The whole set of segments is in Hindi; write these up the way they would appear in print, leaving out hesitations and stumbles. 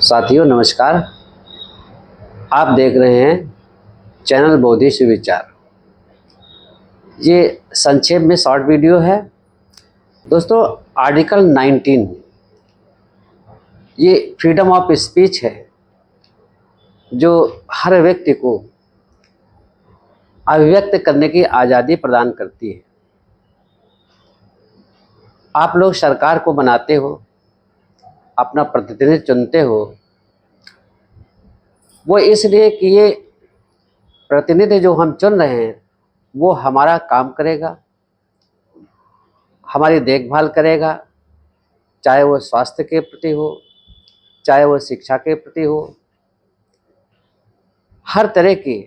साथियों नमस्कार। आप देख रहे हैं चैनल बोधि सुविचार। ये संक्षेप में शॉर्ट वीडियो है। दोस्तों, आर्टिकल 19 ये फ्रीडम ऑफ स्पीच है, जो हर व्यक्ति को अभिव्यक्त करने की आज़ादी प्रदान करती है। आप लोग सरकार को बनाते हो, अपना प्रतिनिधि चुनते हो, वो इसलिए कि ये प्रतिनिधि जो हम चुन रहे हैं वो हमारा काम करेगा, हमारी देखभाल करेगा, चाहे वो स्वास्थ्य के प्रति हो, चाहे वो शिक्षा के प्रति हो, हर तरह की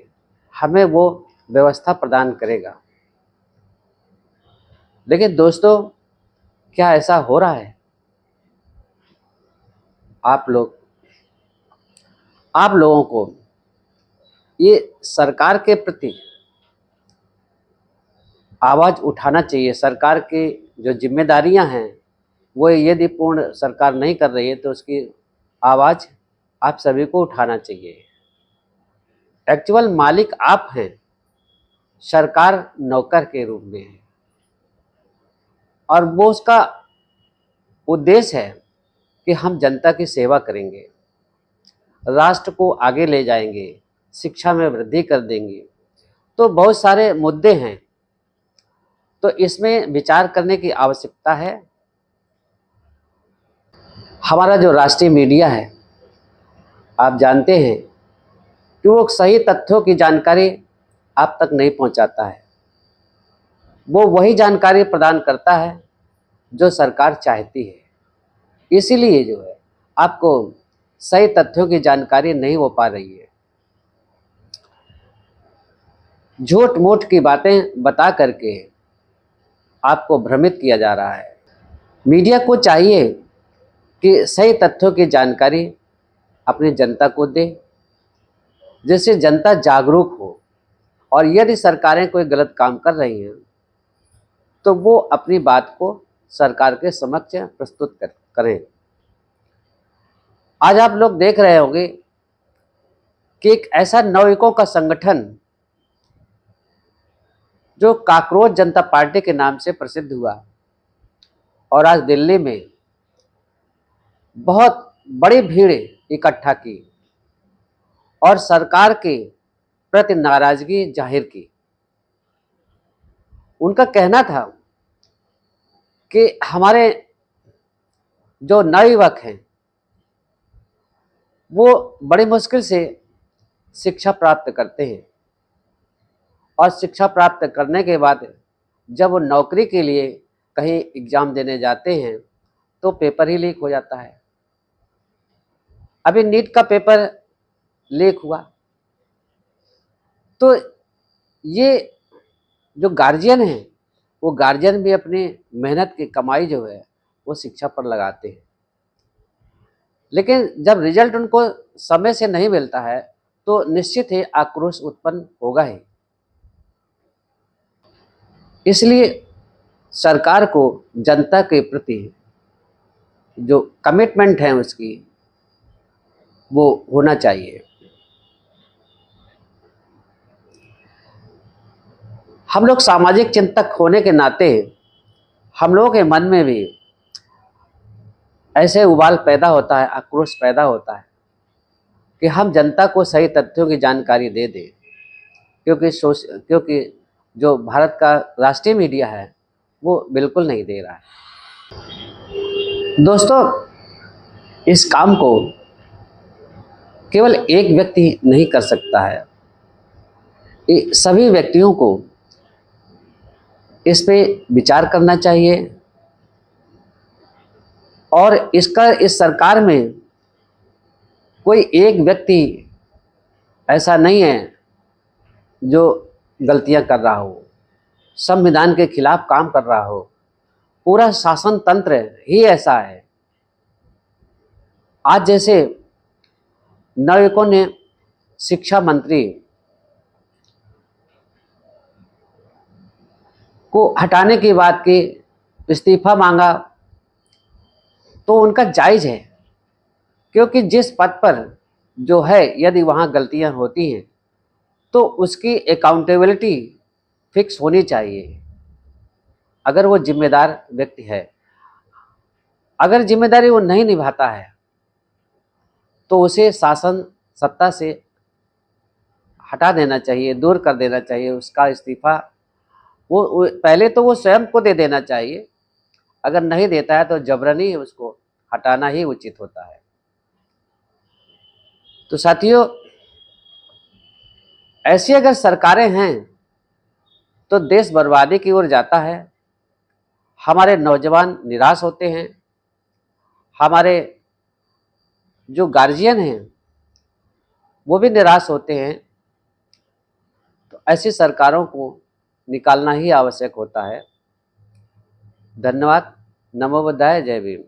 हमें वो व्यवस्था प्रदान करेगा। लेकिन दोस्तों, क्या ऐसा हो रहा है? आप लोगों को ये सरकार के प्रति आवाज़ उठाना चाहिए। सरकार की जो जिम्मेदारियां हैं वो यदि पूर्ण सरकार नहीं कर रही है तो उसकी आवाज़ आप सभी को उठाना चाहिए। एक्चुअल मालिक आप हैं, सरकार नौकर के रूप में है, और वो उसका उद्देश्य है कि हम जनता की सेवा करेंगे, राष्ट्र को आगे ले जाएंगे, शिक्षा में वृद्धि कर देंगे। तो बहुत सारे मुद्दे हैं, तो इसमें विचार करने की आवश्यकता है। हमारा जो राष्ट्रीय मीडिया है, आप जानते हैं कि वो सही तथ्यों की जानकारी आप तक नहीं पहुंचाता है। वो वही जानकारी प्रदान करता है जो सरकार चाहती है। इसीलिए जो है आपको सही तथ्यों की जानकारी नहीं हो पा रही है। झूठ मूठ की बातें बता करके आपको भ्रमित किया जा रहा है। मीडिया को चाहिए कि सही तथ्यों की जानकारी अपनी जनता को दे, जिससे जनता जागरूक हो, और यदि सरकारें कोई गलत काम कर रही हैं तो वो अपनी बात को सरकार के समक्ष प्रस्तुत करें। आज आप लोग देख रहे होंगे कि एक ऐसा नवयुवकों का संगठन जो काकरोच जनता पार्टी के नाम से प्रसिद्ध हुआ, और आज दिल्ली में बहुत बड़ी भीड़ इकट्ठा की और सरकार के प्रति नाराजगी जाहिर की। उनका कहना था कि हमारे जो नवयुवक हैं वो बड़ी मुश्किल से शिक्षा प्राप्त करते हैं, और शिक्षा प्राप्त करने के बाद जब वो नौकरी के लिए कहीं एग्ज़ाम देने जाते हैं तो पेपर ही लीक हो जाता है। अभी नीट का पेपर लीक हुआ, तो ये जो गार्जियन हैं वो गार्जियन भी अपनी मेहनत की कमाई जो है वो शिक्षा पर लगाते हैं, लेकिन जब रिजल्ट उनको समय से नहीं मिलता है तो निश्चित ही आक्रोश उत्पन्न होगा ही। इसलिए सरकार को जनता के प्रति जो कमिटमेंट है उसकी वो होना चाहिए। हम लोग सामाजिक चिंतक होने के नाते हम लोगों के मन में भी ऐसे उबाल पैदा होता है, आक्रोश पैदा होता है कि हम जनता को सही तथ्यों की जानकारी दे दें, क्योंकि जो भारत का राष्ट्रीय मीडिया है वो बिल्कुल नहीं दे रहा है। दोस्तों, इस काम को केवल एक व्यक्ति नहीं कर सकता है, ये सभी व्यक्तियों को इस पे विचार करना चाहिए, और इस सरकार में कोई एक व्यक्ति ऐसा नहीं है जो गलतियां कर रहा हो, संविधान के खिलाफ काम कर रहा हो। पूरा शासन तंत्र ही ऐसा है। आज जैसे नवयुवकों ने शिक्षा मंत्री को हटाने की बात की, इस्तीफा मांगा, तो उनका जायज़ है क्योंकि जिस पद पर जो है यदि वहाँ गलतियाँ होती हैं तो उसकी अकाउंटेबिलिटी फिक्स होनी चाहिए, अगर वो जिम्मेदार व्यक्ति है। अगर जिम्मेदारी वो नहीं निभाता है तो उसे शासन सत्ता से हटा देना चाहिए, दूर कर देना चाहिए, उसका इस्तीफा वो पहले तो वो स्वयं को दे देना चाहिए, अगर नहीं देता है तो जबरनी उसको हटाना ही उचित होता है। तो साथियों, ऐसी अगर सरकारें हैं तो देश बर्बादी की ओर जाता है, हमारे नौजवान निराश होते हैं, हमारे जो गार्जियन हैं वो भी निराश होते हैं। तो ऐसी सरकारों को निकालना ही आवश्यक होता है। धन्यवाद। नमो बुद्धाय। जय भीम।